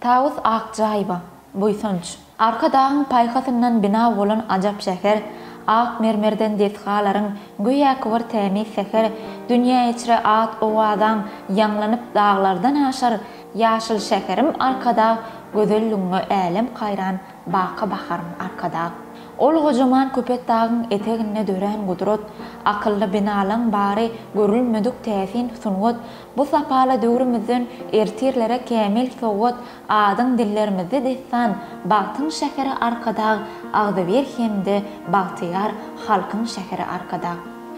Tağız Akjayba, Buysonç. Arka dağın paýhasyndan bina bolan ajap şäher, ak mermerden desgalarың güýä kıvır tämiz seher, dünýä içre at owadan ýanglanyp dağlardan aşar, ýaşyl şäherim arkada, gözelliňe älim kaýran baqa baharym arkada. Ol gojaman köpet dağın etegine dören gudrot, akıllı binalan bari görülmedik täsin sungut, bu sapala döwrümizden ertirlere kämil soğut, adın dillerimizi dessan, batın şäheri arkada, agdyber hemde bagtyar halkyň şäheri arkada.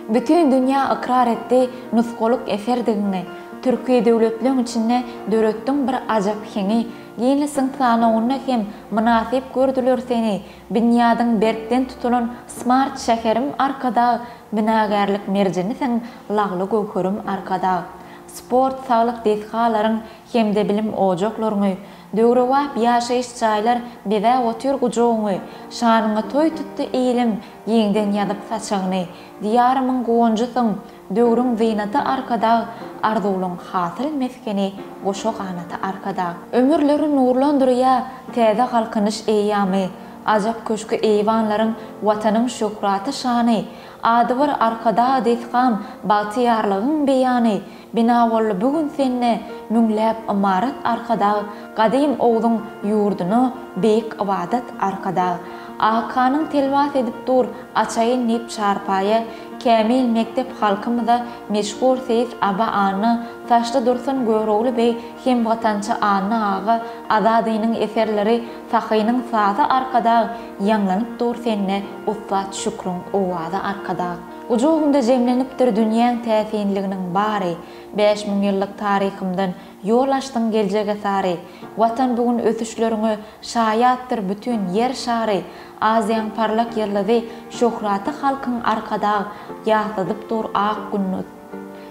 Bütün dünya ikrar etdi nuskoluk eferdigine, Türkiye döwletliň içinde döretdiň bir ajap heňi, ýylysyň sanawyna hem münasip gördüler seni. Dünýadyň berkden tutulan smart şäherim arkada, binagarlyk merjenisiň lagly göwkerim arkada. Sport, saglyk desgalaryň hemde bilim ojaklaryňy, döwrewap ýaşaýyş çaýlar bize otur gujoňy, şanyňa toý tutdy eýlim, ýeňden ýadyp saçagyny, diýarymyň goňjusyň, döwrüň zynata arkada, arzulyň hasyl meskeni, goşo ganaty arkada. Ömürleri nurlandyrýa täze halkynyş eýýamy, ajap köşkü eýwanlaryň watanyň şöhraty şany, ady bir arkada desgam, batyarlygyň beýany, bina bolly bugün senne müňläp imarat arkada, gadym oğluň ýurduny beýik ibadat arkada. Akanyň telwas edip dur, açaýyn nip çarpaýa, kämil mektep halkymyza meşhur seyis aba anı, saçlı dursun Göwrogly bey hem watança anı ağa, azadynyň eserleri, sahynyň sazy arkada, ýanglanyp dur senne ussat şükrüň owazy arkada. Ujugunda jemlenipdir dünýäň täsinliginiň bary, 5000 ýyllyk taryhymdan ýol açdyň geljege sary. Watan bugün ösüşleriňi şaýatdyr bütün ýer şary. Aziýaň parlak ýyldysy şöhraty halkyň arkada, ýatladyp dur ak günni.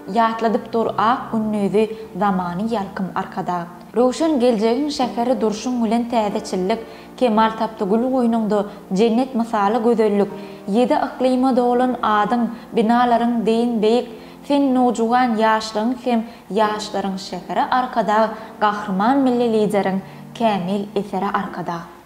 Ýatladyp dur ak günnüzi zamany ýalkym arkada. Roşan geljegiň şäheri durşun bilen täzeçillik, kemal tapdy gül goýnunda cennet misaly gözellik. 7 iklima dolan adyň, binalaryň deýin beýik, sen nojuwan ýaşlaryň hem ýaşlaryň şäheri arkada, gahrman milli lideriň kämil eseri arkada.